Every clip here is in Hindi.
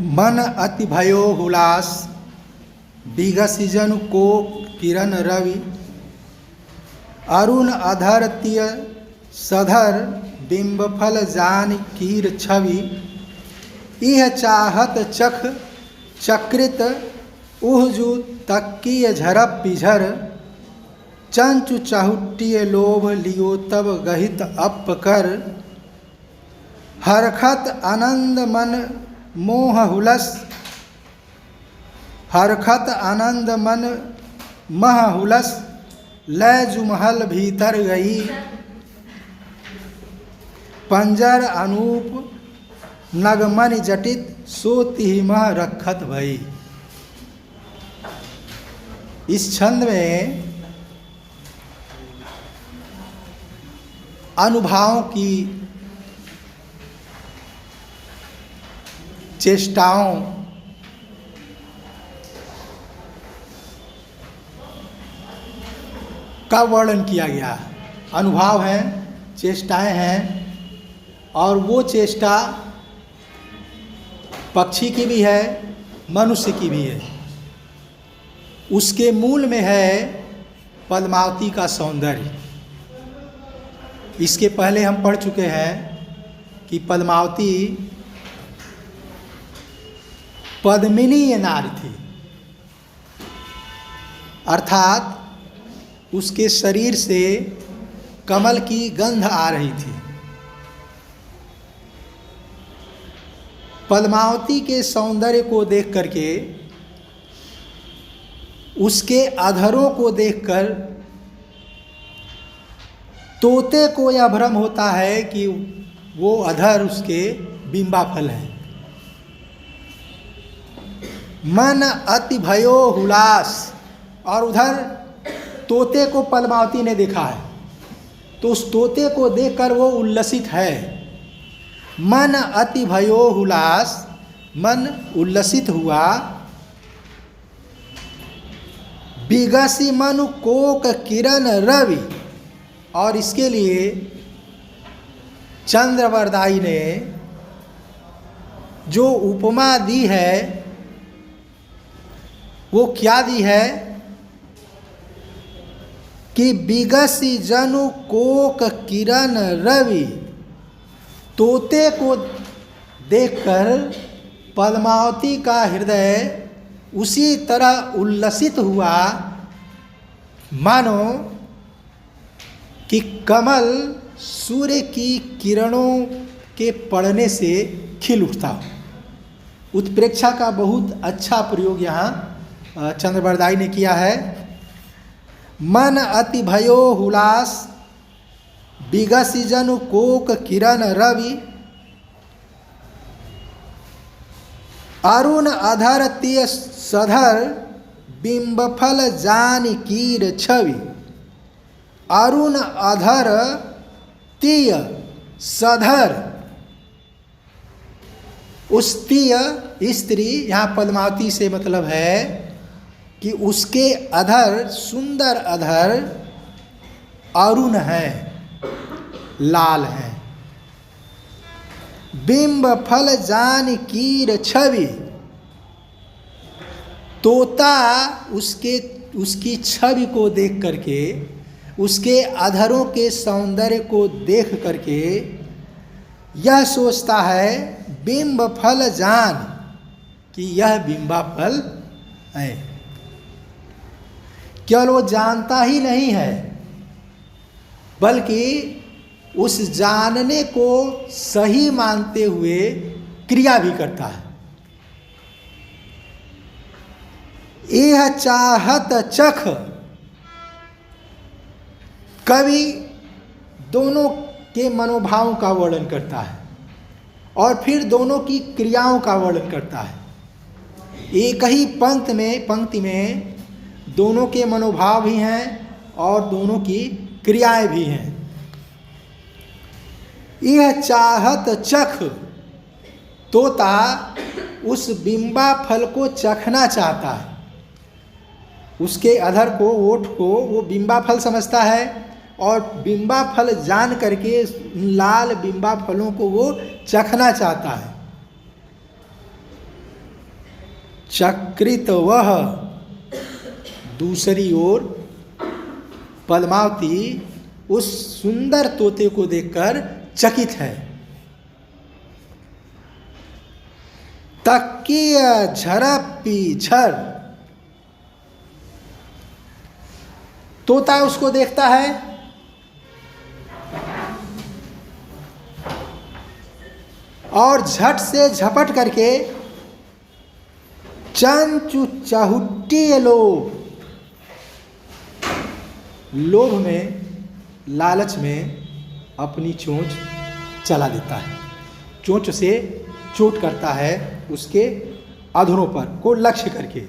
मन अति भयो हुलास बिगसिजन को किरण रवि अरुण अधर तिय सधर बिंबफल जान कीर छवि इह चाहत चख चक्रित उहजु तक्कीय झरप पिझर चंचु चाहुट्टिय लोभ लियो तब गहित अप कर हरखत आनंद मन मोह हुलस हरखत आनंद मन मह हुलस लय जुमहल भीतर गई पंजर अनूप नगमन जटित सो तिहिमह रखत भई। इस छंद में अनुभावों की चेष्टाओं का वर्णन किया गया। अनुभाव हैं, चेष्टाएं हैं, और वो चेष्टा पक्षी की भी है, मनुष्य की भी है। उसके मूल में है पद्मावती का सौंदर्य। इसके पहले हम पढ़ चुके हैं कि पद्मावती पद्मिनी नारी थी, अर्थात उसके शरीर से कमल की गंध आ रही थी। पद्मावती के सौंदर्य को देख करके, उसके अधरों को देखकर तोते को यह भ्रम होता है कि वो अधर उसके बिंबाफल हैं। मन अति भयो हुलास, और उधर तोते को पद्मावती ने देखा है, तो उस तोते को देखकर वो उल्लसित है। मन अति भयो हुलास, मन उल्लसित हुआ। बिगसी मनु कोक किरण रवि, और इसके लिए चंद्रवरदाई ने जो उपमा दी है वो क्या दी है कि बिगसी जनु कोक किरण रवि। तोते को देखकर पद्मावती का हृदय उसी तरह उल्लसित हुआ मानो कि कमल सूर्य की किरणों के पड़ने से खिल उठता हो। उत्प्रेक्षा का बहुत अच्छा प्रयोग यहाँ चंद्रवरदाई ने किया है। मन अति भयो हुलास बिगसिजनु कोक किरण रवि अरुण अधर तिय सधर बिंबफल जान कीर छवि। अरुण अधर तिय सधर, उस तिय स्त्री, यहाँ पद्मावती से मतलब है कि उसके अधर, सुंदर अधर अरुण है, लाल है। बिंब फल जान कीर छवि, तोता उसकी छवि को देख करके, उसके अधरों के सौंदर्य को देख करके यह सोचता है बिंब फल जान कि यह बिंबा फल है। केवल वो जानता ही नहीं है, बल्कि उस जानने को सही मानते हुए क्रिया भी करता है। यह चाहत चख, कवि दोनों के मनोभावों का वर्णन करता है और फिर दोनों की क्रियाओं का वर्णन करता है। एक ही पंक्ति में दोनों के मनोभाव भी हैं और दोनों की क्रियाएं भी हैं। यह चाहत चख, तोता उस बिंबा फल को चखना चाहता है। उसके अधर को, ओठ को वो बिंबा फल समझता है और बिंबा फल जान करके लाल बिंबा फलों को वो चखना चाहता है। चक्रित वह। दूसरी ओर पद्मावती उस सुंदर तोते को देखकर चकित है। तकिय झरपी झर। तोता उसको देखता है और झट से झपट करके चंचु चाहुट्टी लोभ। लोभ में, लालच में अपनी चोंच चला देता है। चोंच से चोट करता है उसके अधरों पर को लक्ष्य करके।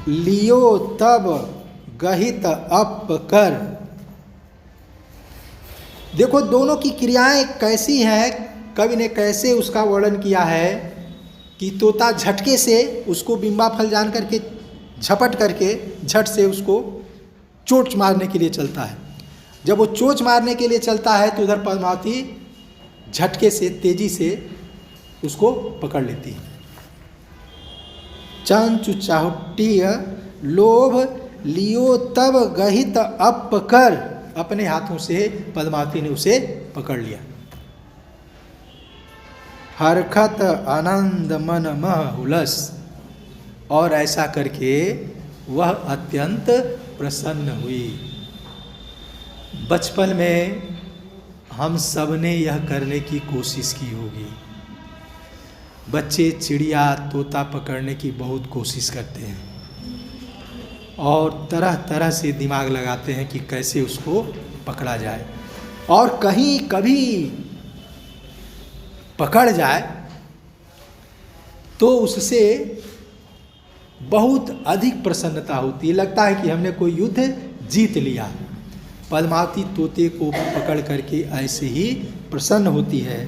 लियो तब गहित अप कर। देखो दोनों की क्रियाएं कैसी हैं, कवि ने कैसे उसका वर्णन किया है कि तोता झटके से उसको बिंबा फल जान करके झपट करके झट से उसको चोट मारने के लिए चलता है। जब वो चोट मारने के लिए चलता है तो उधर पद्मावती झटके से तेजी से उसको पकड़ लेती है। चंचु चाहुट्टीय लोभ लियो तब गहित अप कर। अपने हाथों से पद्मावती ने उसे पकड़ लिया। हरखत आनंद मन मह हुलस। और ऐसा करके वह अत्यंत प्रसन्न हुई। बचपन में हम सब ने यह करने की कोशिश की होगी। बच्चे चिड़िया तोता पकड़ने की बहुत कोशिश करते हैं और तरह तरह से दिमाग लगाते हैं कि कैसे उसको पकड़ा जाए, और कहीं कभी पकड़ जाए तो उससे बहुत अधिक प्रसन्नता होती है। लगता है कि हमने कोई युद्ध जीत लिया। पद्मावती तोते को पकड़ करके ऐसे ही प्रसन्न होती है।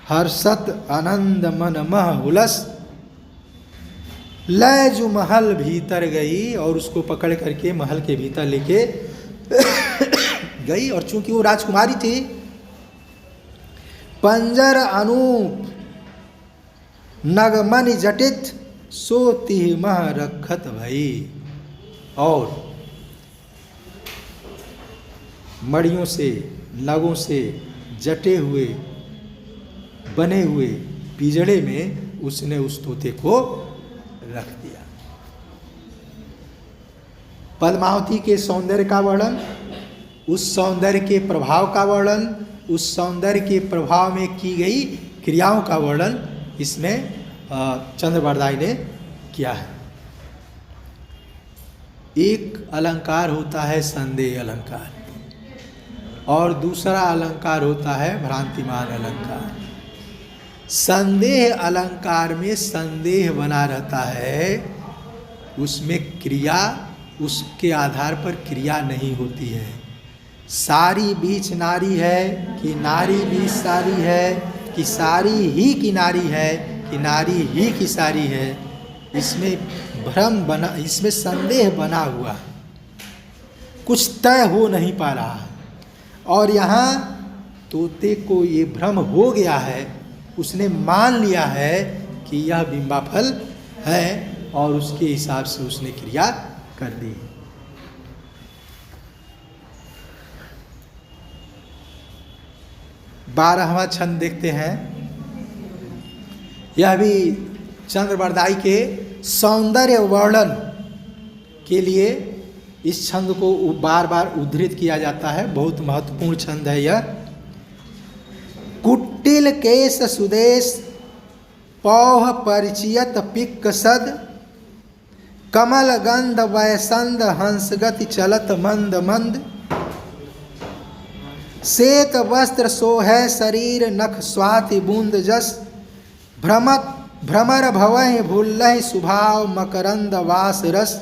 हर्षत आनंद मन मह हुलस। लैजु महल भीतर गई और उसको पकड़ करके महल के भीतर लेके गई। और चूंकि वो राजकुमारी थी, पंजर अनूप नगमनि जटित सोती मह रखत भई। और मड़ियों से, नगों से जटे हुए बने हुए पिंजड़े में उसने उस तोते को रख दिया। पद्मावती के सौंदर्य का वर्णन, उस सौंदर्य के प्रभाव का वर्णन, उस सौंदर्य के प्रभाव में की गई क्रियाओं का वर्णन इसमें चंद्रबरदाई ने किया है। एक अलंकार होता है संदेह अलंकार और दूसरा अलंकार होता है भ्रांतिमान अलंकार। संदेह अलंकार में संदेह बना रहता है, उसमें क्रिया उसके आधार पर क्रिया नहीं होती है। सारी बीच नारी है कि नारी बीच सारी है, कि सारी ही की नारी है कि नारी ही की सारी है, इसमें भ्रम बना, इसमें संदेह बना हुआ है, कुछ तय हो नहीं पा रहा है। और यहाँ तोते को ये भ्रम हो गया है, उसने मान लिया है कि यह बिंबा फल है और उसके हिसाब से उसने क्रिया कर दी। बारहवां छंद देखते हैं। यह भी चंद्रबरदाई के सौंदर्य वर्णन के लिए इस छंद को बार बार उद्धृत किया जाता है। बहुत महत्वपूर्ण छंद है यह। कुटिल केश सुदेश पौह परिचियत पिक सद, कमल गंध वयसंद हंसगति चलत मंद मंद, श्वेत वस्त्र सोहै शरीर नख स्वाति बूंद जस, भ्रमर भवहि भूलहि सुभाव मकरंद वास रस,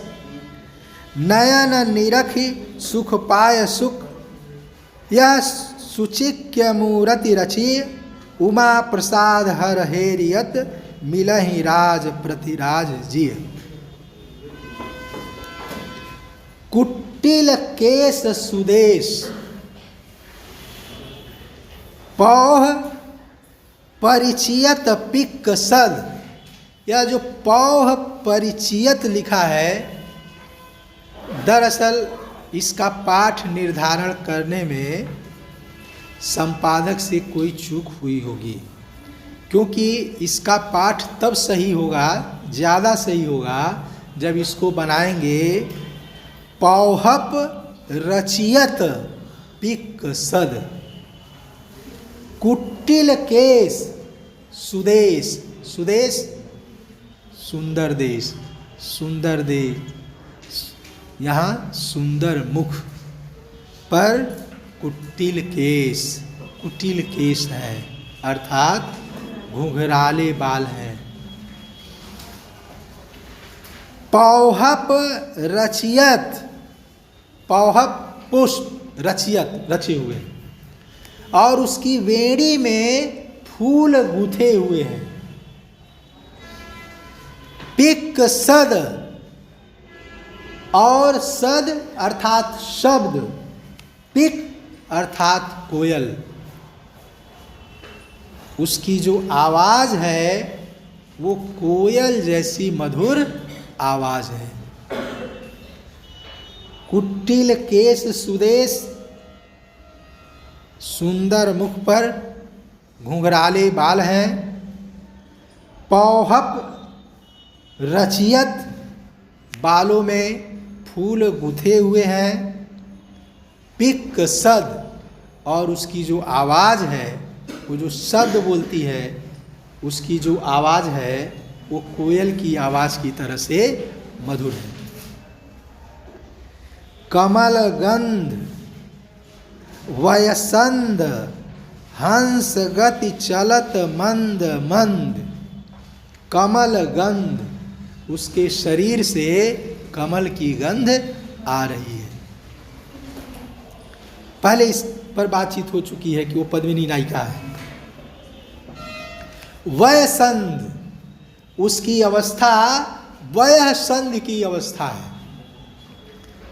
नयन निरखि सुख पाय सुख, यह सुचिक्य मूरति रची, उमा प्रसाद हर हेरियत मिलहि राज प्रतिराज जिय। कुटिल केश सुदेश, पौह परिचियत पिक सद, यह जो पौह परिचियत लिखा है, दरअसल इसका पाठ निर्धारण करने में संपादक से कोई चूक हुई होगी, क्योंकि इसका पाठ तब सही होगा, ज़्यादा सही होगा, जब इसको बनाएंगे पौहप रचियत पिक सद, कुटिल केश सुदेश, सुदेश सुंदर देश, सुंदर देश, यहाँ सुंदर मुख पर कुटिल केश, कुटिल केश है अर्थात घुंघराले बाल हैं। पौहप रचियत, पौहप पुष्प, रचियत रचे हुए, और उसकी वेणी में फूल गूथे हुए हैं। पिक सद, और सद अर्थात शब्द, पिक अर्थात कोयल, उसकी जो आवाज है वो कोयल जैसी मधुर आवाज है। कुटिल केश सुदेश, सुंदर मुख पर घुंघराले बाल हैं। पौहप रचियत, बालों में फूल गुथे हुए हैं। पिक सद, और उसकी जो आवाज़ है, वो जो शब्द बोलती है, उसकी जो आवाज़ है वो कोयल की आवाज़ की तरह से मधुर है। कमल गंध वयसंद, हंस गति चलत मंद मंद। कमल गंध, उसके शरीर से कमल की गंध आ रही है। पहले इस पर बातचीत हो चुकी है कि वो पद्मिनी नायिका है। वयसंध, उसकी अवस्था वय संध की अवस्था है,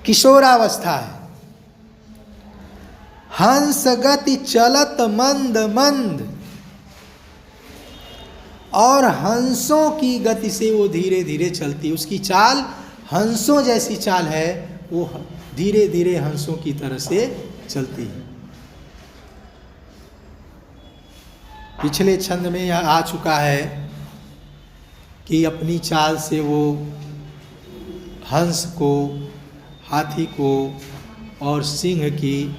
किशोरावस्था है। हंस गति चलत मंद मंद, और हंसों की गति से वो धीरे धीरे चलती है। उसकी चाल हंसों जैसी चाल है, वो धीरे धीरे हंसों की तरह से चलती है। पिछले छंद में यह आ चुका है कि अपनी चाल से वो हंस को, हाथी को और सिंह की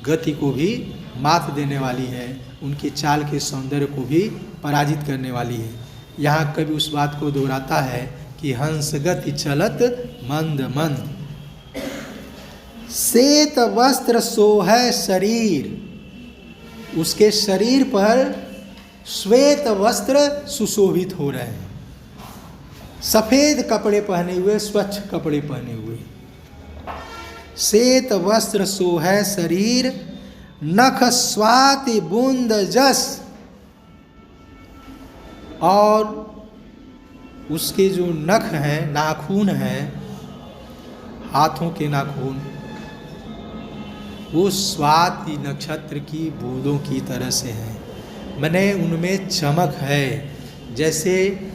गति को भी मात देने वाली है, उनकी चाल के सौंदर्य को भी पराजित करने वाली है। यहाँ कवि उस बात को दोहराता है कि हंस गति चलत मंद मंद। श्वेत वस्त्र सोहै शरीर, उसके शरीर पर श्वेत वस्त्र सुशोभित हो रहे हैं। सफ़ेद कपड़े पहने हुए, स्वच्छ कपड़े पहने हुए। श्वेत वस्त्र सोहै शरीर, नख स्वाति बूंद जस, और उसके जो नख हैं, नाखून हैं, हाथों के नाखून, वो स्वाति नक्षत्र की बूंदों की तरह से हैं। माने उनमें चमक है। जैसे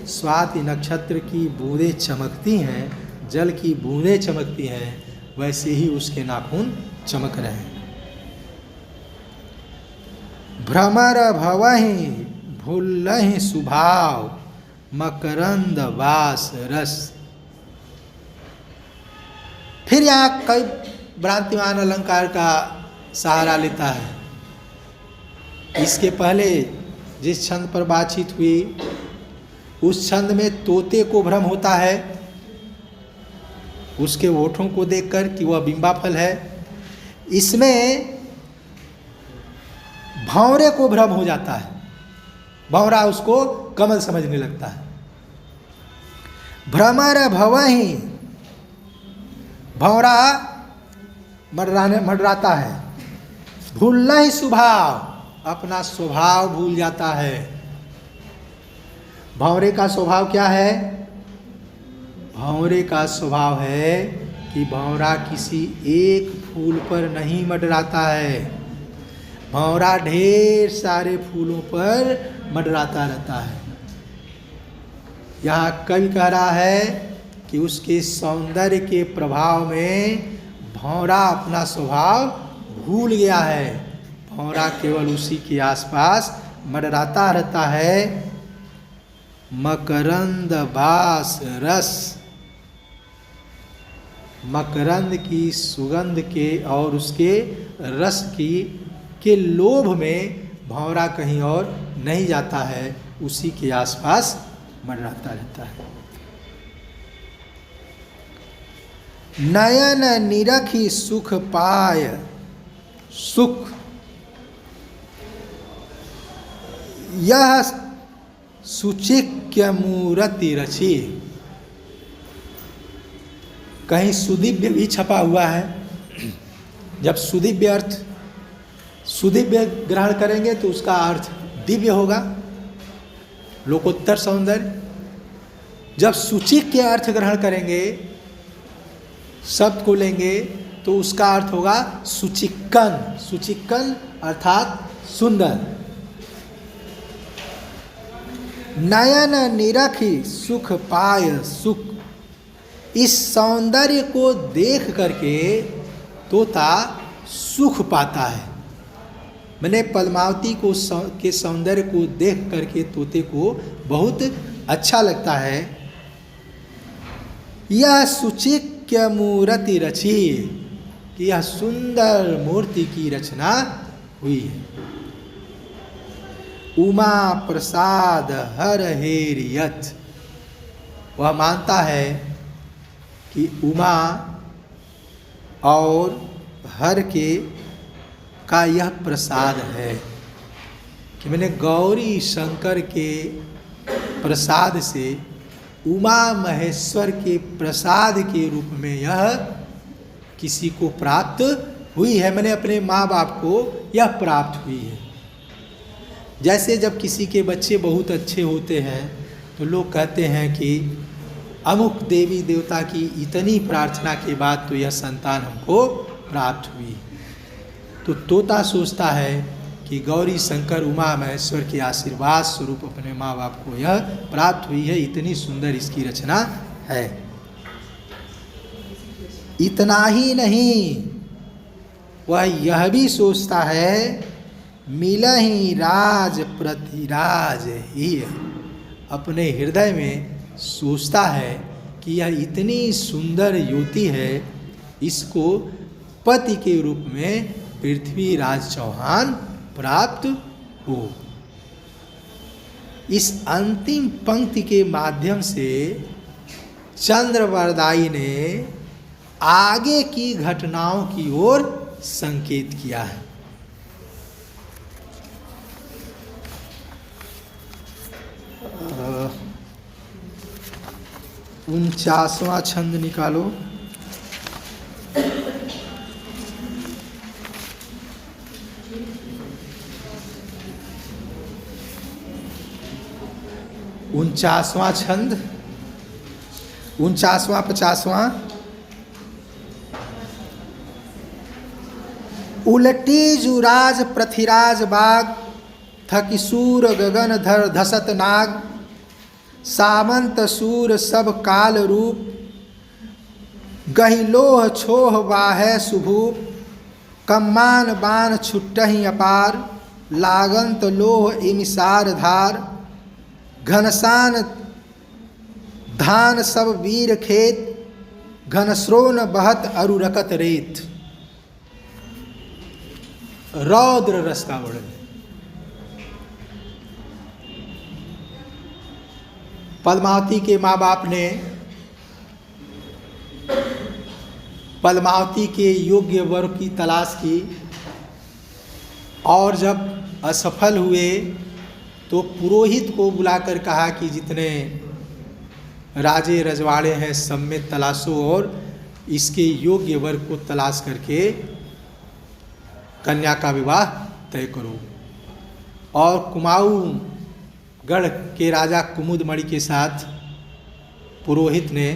स्वाति नक्षत्र की बूंदें चमकती हैं, जल की बूंदें चमकती हैं, वैसे ही उसके नाखून चमक रहे हैं। भ्रमर भवहि भूलहि सुभाव, मकरंद वास रस। फिर यहाँ कई भ्रांतिमान अलंकार का सहारा लेता है। इसके पहले जिस छंद पर बातचीत हुई, उस छंद में तोते को भ्रम होता है उसके होठों को देखकर कि वह बिंबा फल है। इसमें भंवरे को भ्रम हो जाता है, भंवरा उसको कमल समझने लगता है। भ्रमर भवहि, भंवरा मंडराता है। भूलना ही स्वभाव, अपना स्वभाव भूल जाता है। भंवरे का स्वभाव क्या है? भंवरे का स्वभाव है कि भंवरा किसी एक फूल पर नहीं मंडराता है, भंवरा ढेर सारे फूलों पर मंडराता रहता है। यहाँ कवि कह रहा है कि उसके सौंदर्य के प्रभाव में भंवरा अपना स्वभाव भूल गया है। भंवरा केवल उसी के आसपास मंडराता रहता है। मकरंद बास रस, मकरंद की सुगंध के और उसके रस की के लोभ में भंवरा कहीं और नहीं जाता है, उसी के आसपास मंडराता रहता है। नयन निरखी सुख पाय, सुख यह सुचिक्य मूर्ति रची। कहीं सुदिव्य भी छपा हुआ है। जब सुदिव्य अर्थ सुदिव्य ग्रहण करेंगे तो उसका अर्थ दिव्य होगा, लोकोत्तर सौंदर्य। जब सुचिक के अर्थ ग्रहण करेंगे, शब्द को लेंगे, तो उसका अर्थ होगा सुचिक्कन। सुचिक्कन अर्थात सुंदर। नयन निरखी सुख पाय सुख, इस सौंदर्य को देख करके तोता सुख पाता है। मैंने पद्मावती को के सौंदर्य को देख करके तोते को बहुत अच्छा लगता है। यह सुचिक्य मूर्ति रची, कि यह सुंदर मूर्ति की रचना हुई है। उमा प्रसाद हर हेरियत, वह मानता है कि उमा और हर के का यह प्रसाद है, कि मैंने गौरी शंकर के प्रसाद से, उमा महेश्वर के प्रसाद के रूप में यह किसी को प्राप्त हुई है। मैंने अपने माँ बाप को यह प्राप्त हुई है। जैसे जब किसी के बच्चे बहुत अच्छे होते हैं तो लोग कहते हैं कि अमुक देवी देवता की इतनी प्रार्थना के बाद तो यह संतान हमको प्राप्त हुई। तो तोता सोचता है कि गौरी शंकर उमा महेश्वर के आशीर्वाद स्वरूप अपने माँ बाप को यह प्राप्त हुई है, इतनी सुंदर इसकी रचना है। इतना ही नहीं, वह यह भी सोचता है मिलहि राज प्रतिराज ही, अपने हृदय में सोचता है कि यह इतनी सुंदर युवती है, इसको पति के रूप में पृथ्वीराज चौहान प्राप्त हो। इस अंतिम पंक्ति के माध्यम से चंद्रवरदाई ने आगे की घटनाओं की ओर संकेत किया है। अ 49वां छंद निकालो। उनचासवां छंद, 49वां 50वां। उलटी जुराज पृथ्वीराज बाग, थकिसूर गगन धर धसत नाग, सामंत सूर सब काल रूप, गहिलोह छोह वाहे सुभूप, कम्मान बाण छुट्टहि अपार, लागंत लोह इमिसार धार, घनसान धान सब वीर खेत, घनश्रोण बहत अरुरकत रेत। रौद्र रस का वर्णन। पद्मावती के माँ बाप ने पद्मावती के योग्य वर की तलाश की, और जब असफल हुए तो पुरोहित को बुलाकर कहा कि जितने राजे रजवाड़े हैं सब में तलाशो और इसके योग्य वर को तलाश करके कन्या का विवाह तय करो। और कुमाऊं गढ़ के राजा कुमुदमणि के साथ पुरोहित ने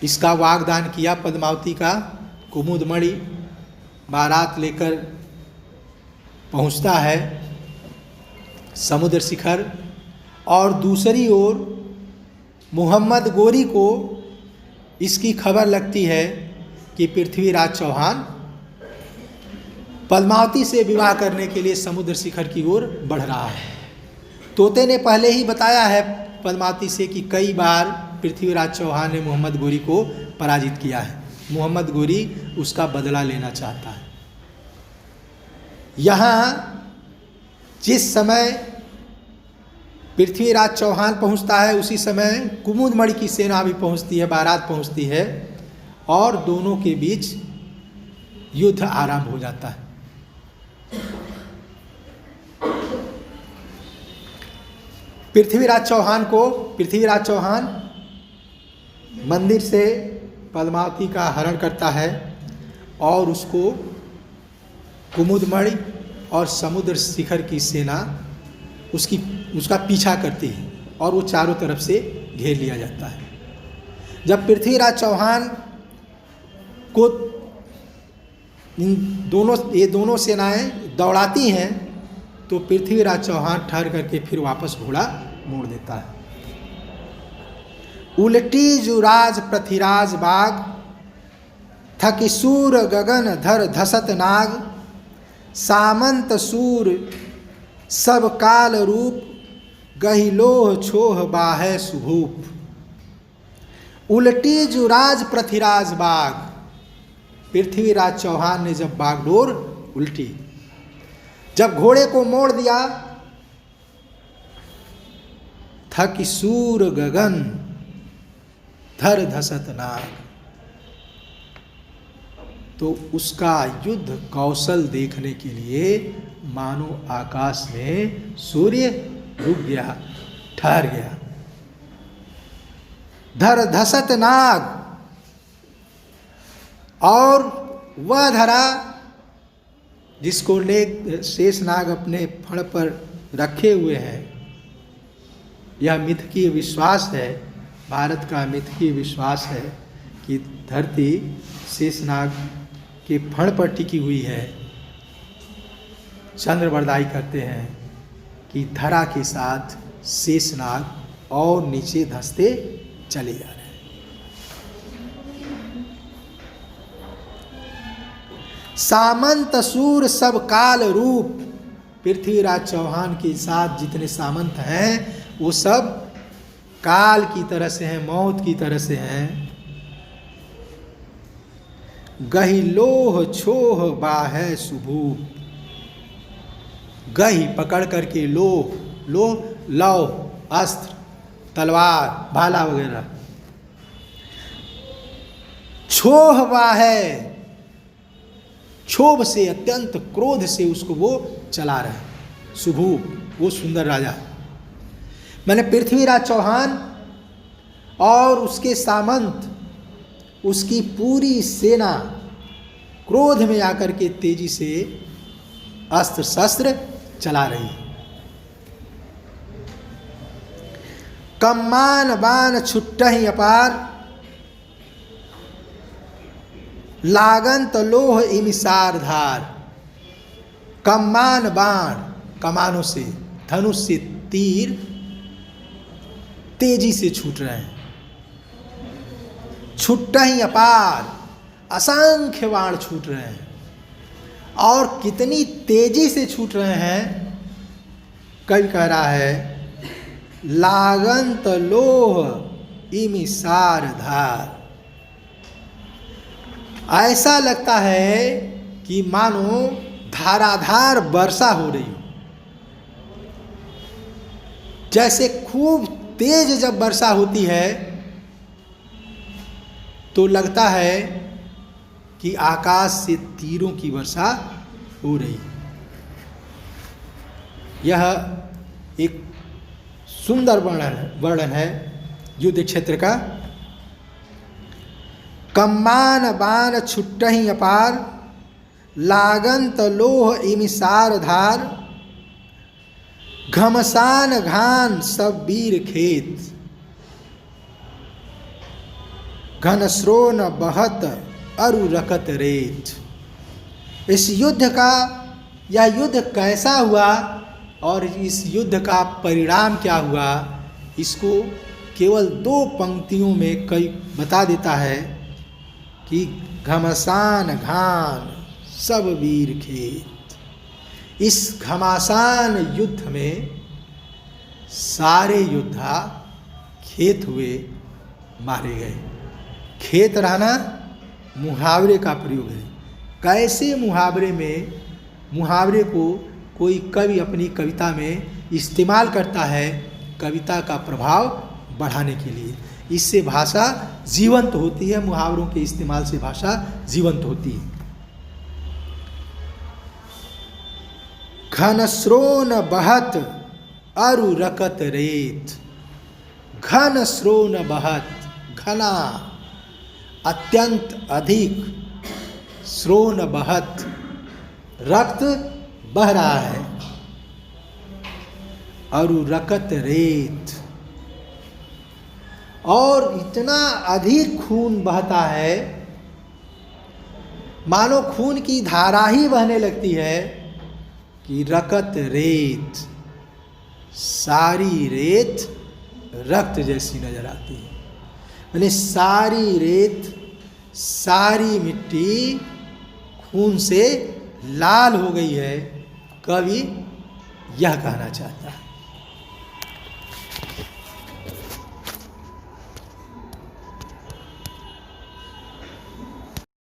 इसका वाग्दान किया पद्मावती का। कुमुदमणि बारात लेकर पहुंचता है समुद्र शिखर, और दूसरी ओर मोहम्मद गोरी को इसकी खबर लगती है कि पृथ्वीराज चौहान पद्मावती से विवाह करने के लिए समुद्र शिखर की ओर बढ़ रहा है। तोते ने पहले ही बताया है पद्मावती से कि कई बार पृथ्वीराज चौहान ने मोहम्मद गोरी को पराजित किया है। मोहम्मद गोरी उसका बदला लेना चाहता है। यहाँ जिस समय पृथ्वीराज चौहान पहुँचता है उसी समय कुमुदमणि की सेना भी पहुँचती है, बारात पहुँचती है, और दोनों के बीच युद्ध आरंभ हो जाता है। पृथ्वीराज चौहान मंदिर से पद्मावती का हरण करता है और उसको कुमुदमणि और समुद्र शिखर की सेना उसका पीछा करती है और वो चारों तरफ से घेर लिया जाता है। जब पृथ्वीराज चौहान को ये दोनों सेनाएं दौड़ाती हैं तो पृथ्वीराज चौहान ठहर करके फिर वापस घोड़ा मोड़ देता है। उलटी जुराज पृथ्वीराज बाग, थकी सूर गगन धर धसत नाग, सामंत सूर सब काल रूप, गही लोह छोह बाहे सुभूप। उलटी जुराज पृथ्वीराज बाग, पृथ्वीराज चौहान ने जब बागडोर उल्टी, जब घोड़े को मोड़ दिया, थकी सूर गगन धर धसत नाग, तो उसका युद्ध कौशल देखने के लिए मानो आकाश में सूर्य रुक गया, ठहर गया। धर धसत नाग, और वह धरा जिसको शेष नाग अपने फण पर रखे हुए हैं। यह मिथकीय विश्वास है, भारत का मिथकीय विश्वास है कि धरती शेषनाग के फण पर टिकी हुई है। चंद्र बरदाई करते हैं कि धरा के साथ शेषनाग और नीचे धंसते चले जा रहे हैं। सामंत सूर सब काल रूप, पृथ्वीराज चौहान के साथ जितने सामंत हैं वो सब काल की तरह से हैं, मौत की तरह से हैं। गही लोह छोह बाहे सुभूप, गही पकड़ करके लोह लौ अस्त्र, तलवार, भाला वगैरह, छोह बाहे, क्षोभ से, अत्यंत क्रोध से उसको वो चला रहे हैं। सुभूप, वो सुंदर राजा। मैंने पृथ्वीराज चौहान और उसके सामंत, उसकी पूरी सेना क्रोध में आकर के तेजी से अस्त्र शस्त्र चला रही है। कम्मान बाण छुट्टहि अपार, लागंत लोह इमिसार धार। कम्मान बाण, कमानों से, धनुष से तीर तेजी से छूट रहे हैं। छुट्टहि अपार, असंख्य बाण छूट रहे हैं। और कितनी तेजी से छूट रहे हैं, कवि कह रहा है लागंत लोह इमिसार धार। ऐसा लगता है कि मानो धाराधार वर्षा हो रही हो। जैसे खूब तेज जब वर्षा होती है तो लगता है कि आकाश से तीरों की वर्षा हो रही। यह एक सुंदर वर्णन है युद्ध क्षेत्र का। कम्मान बाण छुट्टहि अपार, लागंत लोह इमिसार धार। घमसान घान सब वीर खेत, घन श्रोण बहत अरु रकत रेत। इस युद्ध का, यह युद्ध कैसा हुआ और इस युद्ध का परिणाम क्या हुआ, इसको केवल 2 पंक्तियों में कई बता देता है कि घमासान घान सब वीर खेत। इस घमासान युद्ध में सारे योद्धा खेत हुए, मारे गए। खेत रहना मुहावरे का प्रयोग है। कैसे मुहावरे में, मुहावरे को कोई कवि अपनी कविता में इस्तेमाल करता है कविता का प्रभाव बढ़ाने के लिए। इससे भाषा जीवंत होती है, मुहावरों के इस्तेमाल से भाषा जीवंत होती है। घन श्रोण बहत अरु रकत रेत। घन श्रोण बहत, घना अत्यंत अधिक, श्रोण बहत रक्त बह रहा है, अरु रकत रेत, और इतना अधिक खून बहता है मानो खून की धारा ही बहने लगती है कि रकत रेत, सारी रेत रक्त जैसी नजर आती है। यानी सारी रेत, सारी मिट्टी खून से लाल हो गई है। कवि यह कहना चाहता है।